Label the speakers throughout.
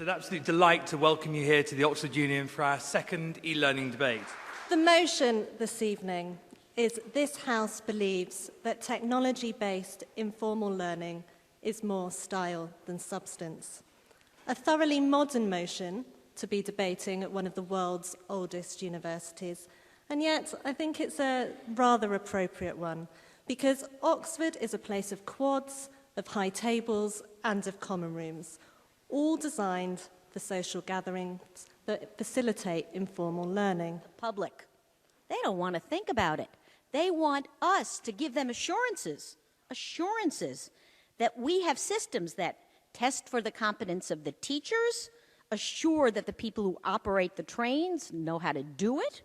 Speaker 1: an absolute delight to welcome you here to the Oxford Union for our second e-learning debate.
Speaker 2: The motion this evening is this House believes that technology-based informal learning is more style than substance. A thoroughly modern motion to be debating at one of the world's oldest universities, and yet I think it's a rather appropriate one, because Oxford is a place of quads, of high tables, and of common rooms, all designed for social gatherings that facilitate informal learning.
Speaker 3: The public, they don't want to think about it. They want us to give them assurances that we have systems that test for the competence of the teachers, assure that the people who operate the trains know how to do it,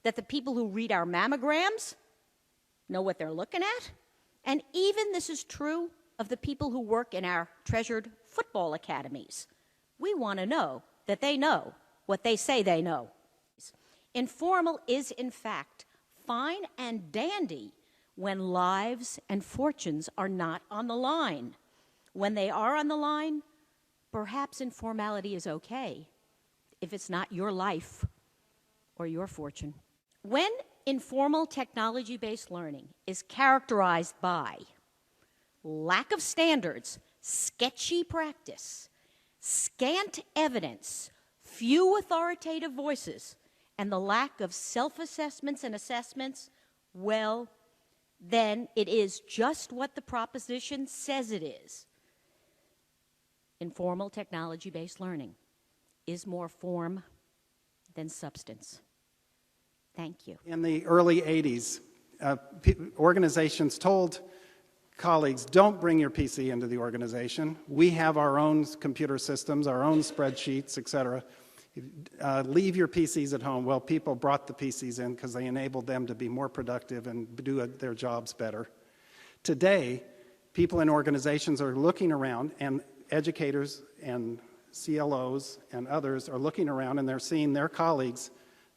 Speaker 3: that the people who read our mammograms know what they're looking at, and even this is true of the people who work in our treasured football academies. We want to know that they know what they say they know. Informal is, in fact, fine and dandy when lives and fortunes are not on the line. When they are on the line, perhaps informality is okay if it's not your life or your fortune. When informal technology-based learning is characterized by lack of standards, sketchy practice, scant evidence, few authoritative voices, and the lack of self-assessments and assessments, well, then it is just what the proposition says it is. Informal technology-based learning is more form than substance. Thank you.
Speaker 4: In the early 80s, organizations told colleagues, don't bring your PC into the organization. We have our own computer systems, our own spreadsheets, etc. Leave your PCs at home. Well, people brought the PCs in because they enabled them to be more productive and do their jobs better. Today, people in organizations are looking around, and educators and CLOs and others are looking around, and they're seeing their colleagues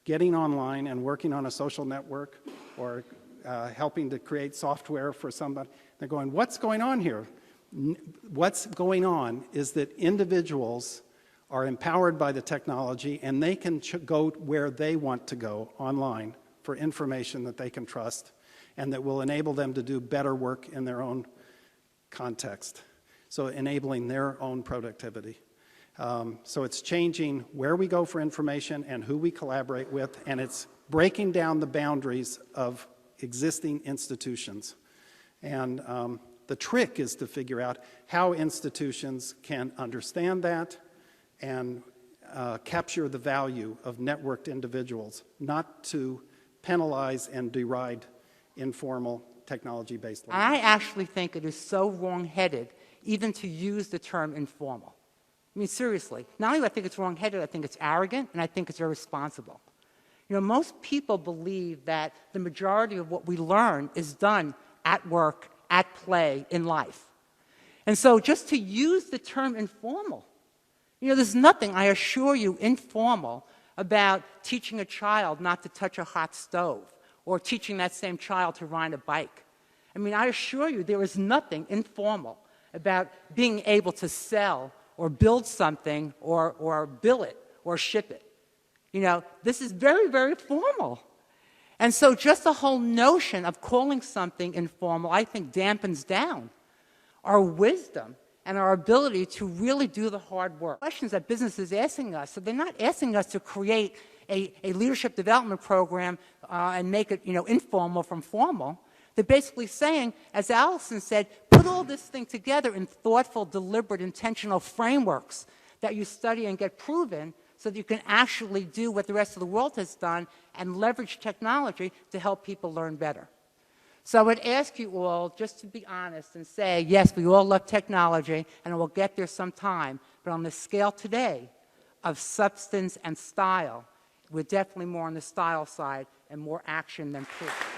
Speaker 4: getting online and working on a social network or helping to create software for somebody. They're going, what's going on here? What's going on is that individuals are empowered by the technology, and they can go where they want to go online for information that they can trust and that will enable them to do better work in their own context. So enabling their own productivity. So it's changing where we go for information and who we collaborate with, and it's breaking down the boundaries of existing institutions. And the trick is to figure out how institutions can understand that and capture the value of networked individuals, not to penalize and deride informal technology-based learning.
Speaker 5: I actually think it is so wrong-headed even to use the term informal. I mean, seriously, not only do I think it's wrong-headed, I think it's arrogant, and I think it's irresponsible. You know, most people believe that the majority of what we learn is done at work, at play, in life. And so just to use the term informal, you know, there's nothing, I assure you, informal about teaching a child not to touch a hot stove or teaching that same child to ride a bike. I mean, I assure you there is nothing informal about being able to sell or build something or bill it or ship it. You know, this is very, very formal. And so just the whole notion of calling something informal, I think, dampens down our wisdom and our ability to really do the hard work. Questions that business is asking us, so they're not asking us to create a leadership development program and make it, you know, informal from formal. They're basically saying, as Allison said, put all this thing together in thoughtful, deliberate, intentional frameworks that you study and get proven so that you can actually do what the rest of the world has done and leverage technology to help people learn better. So I would ask you all just to be honest and say, yes, we all love technology, and we'll get there sometime, but on the scale today of substance and style, we're definitely more on the style side and more action than proof.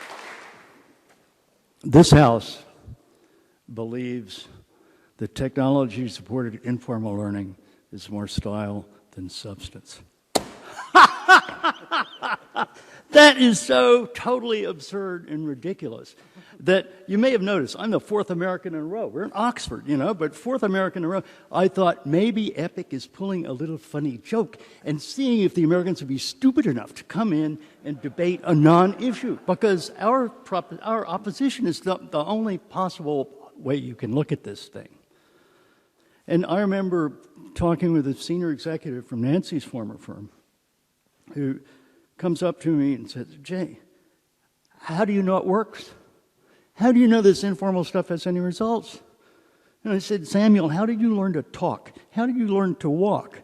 Speaker 6: This House believes that technology-supported informal learning is more style than substance. That is so totally absurd and ridiculous that you may have noticed I'm the fourth American in a row. We're in Oxford, you know, but fourth American in a row. I thought maybe EPIC is pulling a little funny joke and seeing if the Americans would be stupid enough to come in and debate a non-issue, because our opposition is the only possible way you can look at this thing. And I remember talking with a senior executive from Nancy's former firm who comes up to me and says, Jay, how do you know it works? How do you know this informal stuff has any results? And I said, Samuel, how did you learn to talk? How did you learn to walk?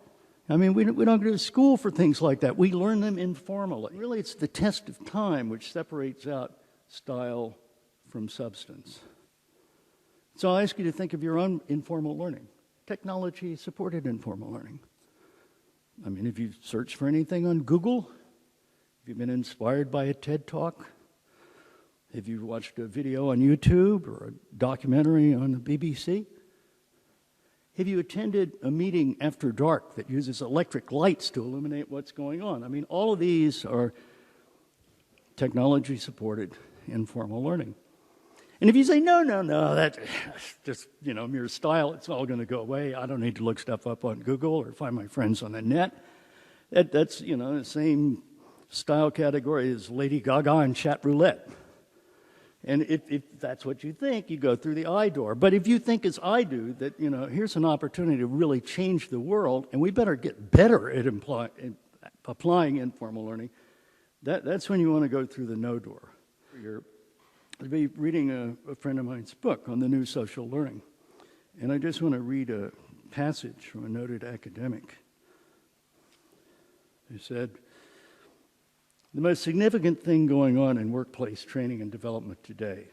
Speaker 6: I mean, we don't go to school for things like that. We learn them informally. Really, it's the test of time which separates out style from substance. So I'll ask you to think of your own informal learning, technology-supported informal learning. I mean, if you search for anything on Google, have you been inspired by a TED Talk? Have you watched a video on YouTube or a documentary on the BBC? Have you attended a meeting after dark that uses electric lights to illuminate what's going on? I mean, all of these are technology-supported informal learning. And if you say, no, that's just, you know, mere style, it's all going to go away. I don't need to look stuff up on Google or find my friends on the net. That's, you know, the same style category as Lady Gaga and chat roulette. And if that's what you think, you go through the I door. But if you think, as I do, that, you know, here's an opportunity to really change the world, and we better get better at applying informal learning, that's when you want to go through the no door. I'll be reading a friend of mine's book on the new social learning. And I just want to read a passage from a noted academic who said, the most significant thing going on in workplace training and development today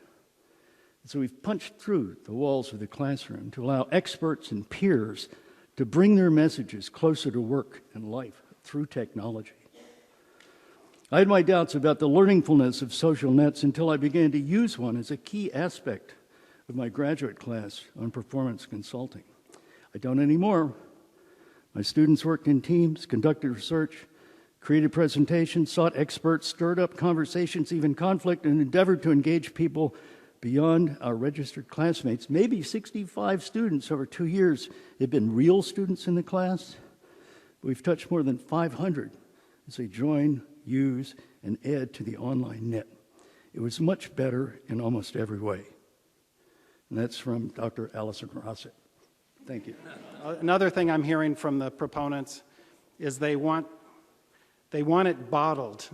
Speaker 6: is that we've punched through the walls of the classroom to allow experts and peers to bring their messages closer to work and life through technology. I had my doubts about the learningfulness of social nets until I began to use one as a key aspect of my graduate class on performance consulting. I don't anymore. My students worked in teams, conducted research, created presentations, sought experts, stirred up conversations, even conflict, and endeavored to engage people beyond our registered classmates. Maybe 65 students over 2 years have been real students in the class. We've touched more than 500 as they join, use, and add to the online net. It was much better in almost every way. And that's from Dr. Alison Rossett. Thank you.
Speaker 4: Another thing I'm hearing from the proponents is they want it bottled.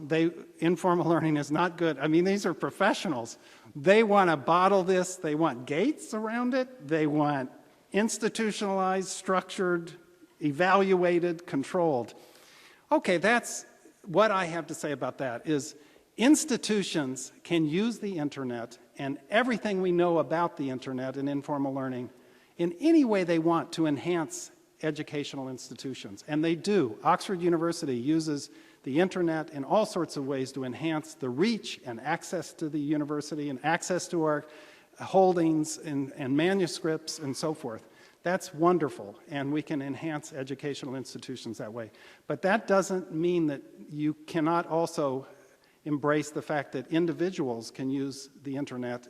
Speaker 4: Informal learning is not good. I mean, these are professionals. They want to bottle this. They want gates around it. They want institutionalized, structured, evaluated, controlled. Okay, that's what I have to say about that is institutions can use the internet and everything we know about the internet and informal learning in any way they want to enhance educational institutions. And they do. Oxford University uses the internet in all sorts of ways to enhance the reach and access to the university and access to our holdings and manuscripts and so forth. That's wonderful, and we can enhance educational institutions that way. But that doesn't mean that you cannot also embrace the fact that individuals can use the internet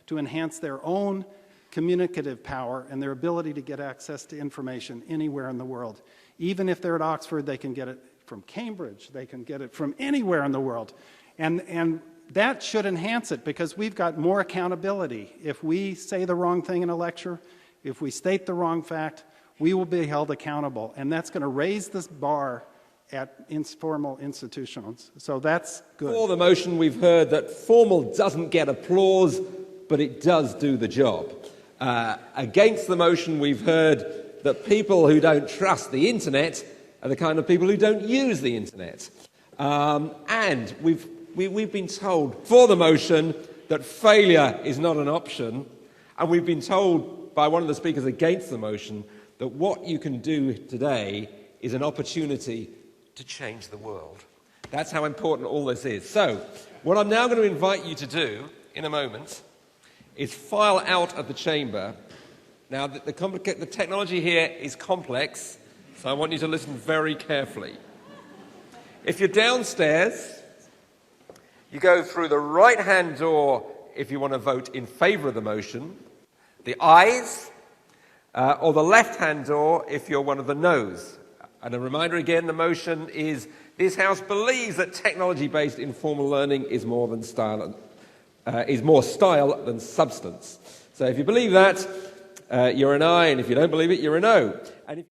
Speaker 4: to enhance their own communicative power and their ability to get access to information anywhere in the world. Even if they're at Oxford, they can get it from Cambridge. They can get it from anywhere in the world. And that should enhance it because we've got more accountability. If we say the wrong thing in a lecture, if we state the wrong fact, we will be held accountable. And that's going to raise this bar at informal institutions. So that's good.
Speaker 7: For the motion, we've heard that formal doesn't get applause, but it does do the job. Against the motion, we've heard that people who don't trust the internet are the kind of people who don't use the internet. And we've been told for the motion that failure is not an option, and we've been told by one of the speakers against the motion that what you can do today is an opportunity to change the world. That's how important all this is. So, what I'm now going to invite you to do in a moment is file out of the chamber. Now, the technology here is complex, so I want you to listen very carefully. If you're downstairs, You go through the right-hand door if you want to vote in favour of the motion, the ayes, or the left-hand door if you're one of the noes. And a reminder again, the motion is this House believes that technology-based informal learning is more style than substance. So if you believe that, you're an aye, and if you don't believe it, you're a no. And if